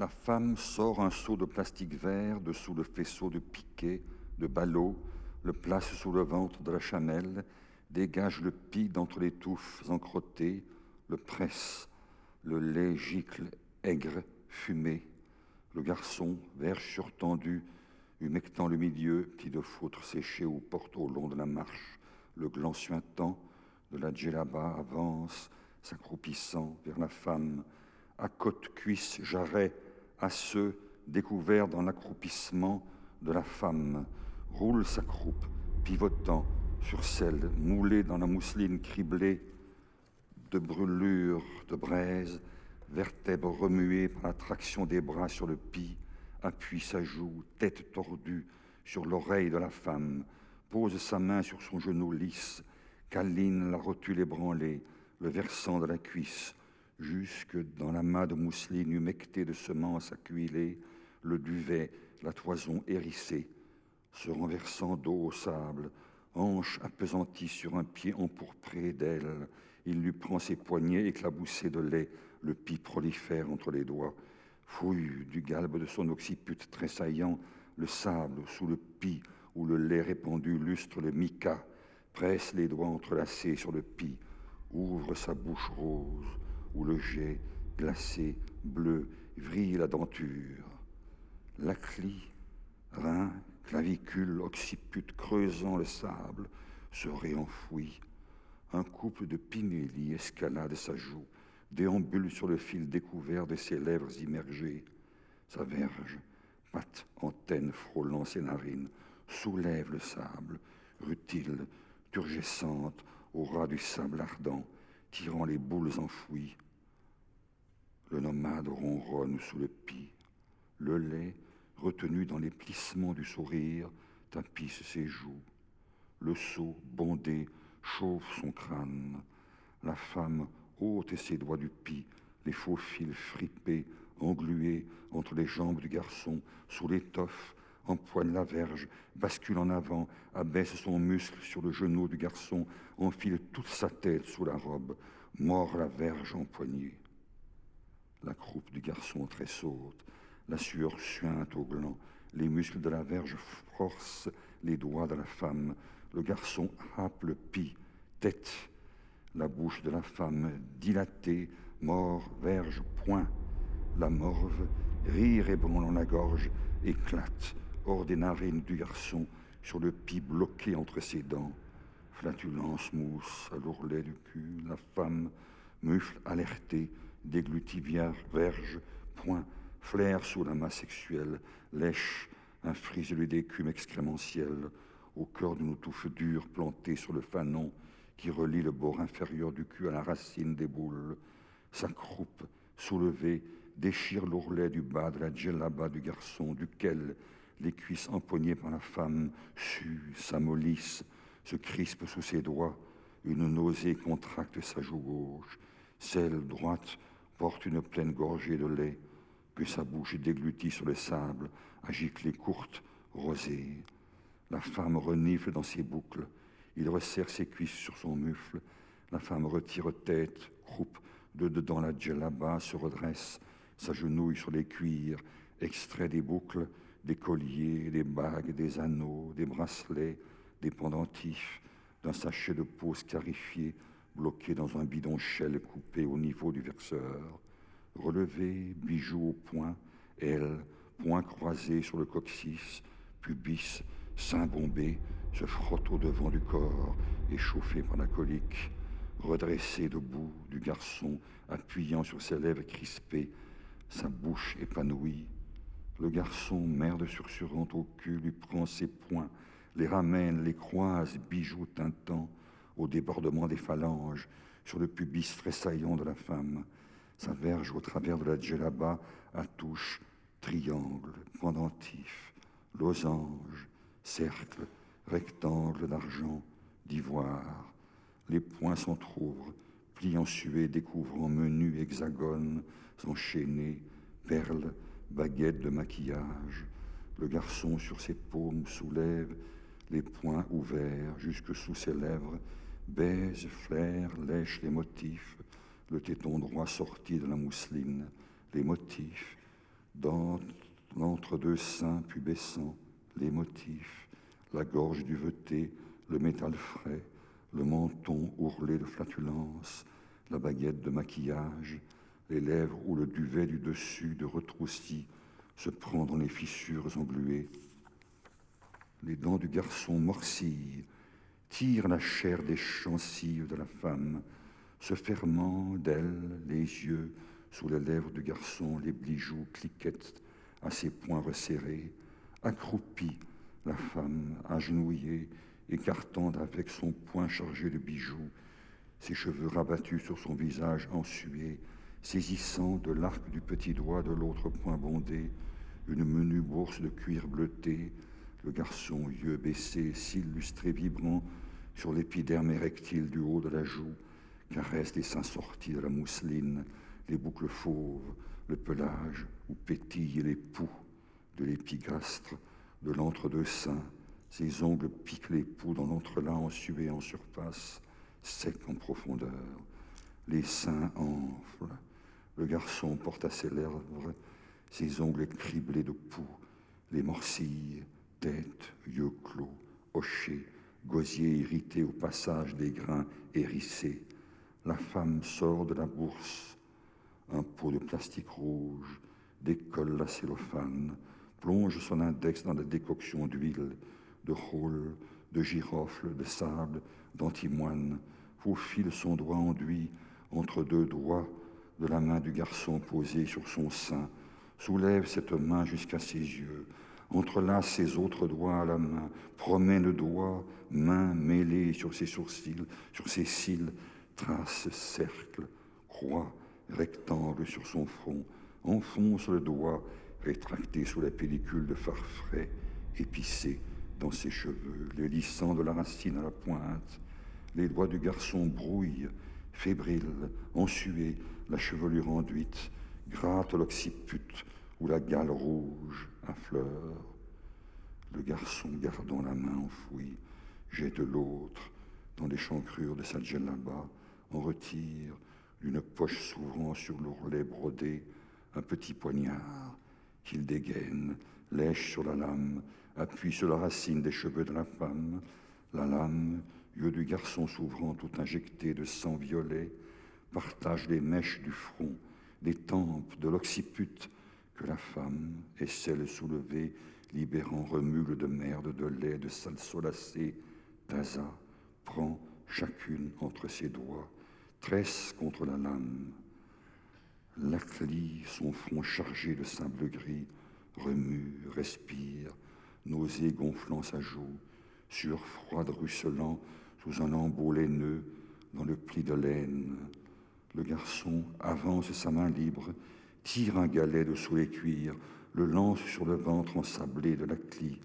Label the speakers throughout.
Speaker 1: La femme sort un seau de plastique vert dessous le faisceau de piquet, de ballot, le place sous le ventre de la chamelle, dégage le pis d'entre les touffes encrottées, le presse, le lait gicle aigre, fumé. Le garçon, verge surtendu, humectant le milieu, pli de feutre séché ou porte au long de la marche, le gland suintant de la djellaba avance, s'accroupissant vers la femme, à côte, cuisse, jarret, à ceux découverts dans l'accroupissement de la femme, roule sa croupe, pivotant sur celle moulée dans la mousseline criblée de brûlures de braise, vertèbres remuées par la traction des bras sur le pis, appuie sa joue, tête tordue, sur l'oreille de la femme, pose sa main sur son genou lisse, câline la rotule ébranlée, le versant de la cuisse, jusque dans l'amas de mousseline humectée de semences accueillées, le duvet, la toison hérissée, se renversant dos au sable, hanche appesantie sur un pied empourpré d'elle, il lui prend ses poignets éclaboussés de lait, le pis prolifère entre les doigts, fouille du galbe de son occiput tressaillant le sable sous le pis où le lait répandu lustre le mica, presse les doigts entrelacés sur le pis, ouvre sa bouche rose où le jet glacé, bleu, vrille la denture. Lacli, rein, clavicule, occiput creusant le sable, se réenfouit. Un couple de pimélies escalade sa joue, déambule sur le fil découvert de ses lèvres immergées. Sa verge, patte, antenne frôlant ses narines, soulève le sable, rutile, turgescente, au ras du sable ardent, tirant les boules enfouies. Le nomade ronronne sous le pis. Le lait, retenu dans les plissements du sourire, tapisse ses joues. Le seau, bondé, chauffe son crâne. La femme ôte ses doigts du pis, les faux fils fripés, englués entre les jambes du garçon, sous l'étoffe, empoigne la verge, bascule en avant, abaisse son muscle sur le genou du garçon, enfile toute sa tête sous la robe, mord la verge empoignée. La croupe du garçon tressaute, la sueur suinte au gland, les muscles de la verge forcent les doigts de la femme. Le garçon happe le pis, tête, la bouche de la femme dilatée, mort, verge, poing. La morve, rire ébranlant la gorge, éclate hors des narines du garçon, sur le pis bloqué entre ses dents. Flatulence mousse à l'ourlet du cul, la femme, mufle alertée, déglutit verge, poing, flaire sous la masse sexuelle, lèche un friselu d'écume excrémentielle, au cœur d'une touffe dure plantée sur le fanon qui relie le bord inférieur du cul à la racine des boules. Sa croupe, soulevée, déchire l'ourlet du bas de la djellaba du garçon, duquel les cuisses empoignées par la femme suent, s'amollissent, se crispent sous ses doigts. Une nausée contracte sa joue gauche. Celle droite porte une pleine gorgée de lait que sa bouche déglutit sur le sable, à giclées courtes, rosées. La femme renifle dans ses boucles. Il resserre ses cuisses sur son mufle. La femme retire tête, croupe de dedans la djellaba, se redresse, s'agenouille sur les cuirs, extrait des boucles, des colliers, des bagues, des anneaux, des bracelets, des pendentifs, d'un sachet de peau scarifié, bloqué dans un bidonchelle coupé au niveau du verseur. Relevé, bijoux au poing, elle, poing croisé sur le coccyx, pubis, sein bombé, se frotte au devant du corps, échauffé par la colique. Redressé debout, du garçon, appuyant sur ses lèvres crispées, sa bouche épanouie. Le garçon, merde sursurante au cul, lui prend ses poings, les ramène, les croise, bijoux tintants, au débordement des phalanges, sur le pubis tressaillant de la femme. Sa verge au travers de la djellaba, à touche, triangle, pendentif, losange, cercle, rectangle d'argent, d'ivoire. Les poings s'entr'ouvrent, plient en suée, découvrant menu hexagones enchaînés, perles, baguettes de maquillage. Le garçon sur ses paumes soulève, les poings ouverts jusque sous ses lèvres, baise, flaire, lèche les motifs, le téton droit sorti de la mousseline, les motifs, Dans l'entre-deux sein pubescent, les motifs, la gorge duvetée, le métal frais, le menton ourlé de flatulence, la baguette de maquillage, les lèvres où le duvet du dessus de retroussis se prend dans les fissures engluées. Les dents du garçon morcillent, tirent la chair des gencives de la femme, se fermant d'elle les yeux sous les lèvres du garçon, les bijoux cliquettent à ses poings resserrés, accroupie, la femme, agenouillée, écartant avec son poing chargé de bijoux, ses cheveux rabattus sur son visage ensué, saisissant de l'arc du petit doigt de l'autre poing bondé une menue bourse de cuir bleuté, le garçon, yeux baissés, cils lustrés vibrants sur l'épiderme érectile du haut de la joue, caresse les seins sortis de la mousseline, les boucles fauves, le pelage où pétillent les poux de l'épigastre, de l'entre-deux seins, ses ongles piquent les poux dans l'entrelac ensué en surface, sec en profondeur. Les seins enflent. Le garçon porte à ses lèvres ses ongles criblés de poux, les morcilles, tête, yeux clos, hochés, gosier irrité au passage des grains hérissés. La femme sort de la bourse, un pot de plastique rouge, décolle la cellophane, plonge son index dans la décoction d'huile, de rôle, de girofle, de sable, d'antimoine, faufile son doigt enduit entre deux doigts de la main du garçon posée sur son sein, soulève cette main jusqu'à ses yeux, entrelace ses autres doigts à la main, promène doigts, main mêlée sur ses sourcils, sur ses cils, trace cercle, croix, rectangle sur son front, enfonce le doigt, rétracté sous la pellicule de fard frais, épicé dans ses cheveux, les lissant de la racine à la pointe. Les doigts du garçon brouillent, fébriles, ensués, la chevelure enduite, grattent l'occiput ou la gale rouge à fleurs. Le garçon, gardant la main enfouie, jette l'autre dans l'échancrure de sa djellaba, en retire, d'une poche s'ouvrant sur l'ourlet brodé, un petit poignard qu'il dégaine, lèche sur la lame, appuie sur la racine des cheveux de la femme, la lame, yeux du garçon s'ouvrant tout injecté de sang violet, partage les mèches du front, des tempes, de l'occiput, que la femme essaie de soulever, libérant remule de merde, de lait, de sale solacé. Taza prend chacune entre ses doigts, tresse contre la lame. Laclie, son front chargé de sable gris, remue, respire, nausée gonflant sa joue, sueur froide ruisselant sous un lambeau laineux dans le pli de laine. Le garçon avance sa main libre, tire un galet de sous les cuirs, le lance sur le ventre ensablé de Laclie.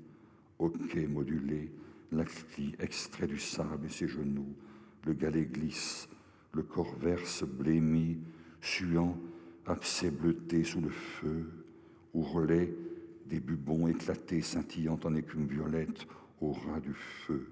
Speaker 1: Hoquet modulé, Laclie extrait du sable ses genoux, le galet glisse, le corps verse blêmi, suant, abcès bleuté sous le feu, ourlet, des bubons éclatés scintillant en écume violette au ras du feu.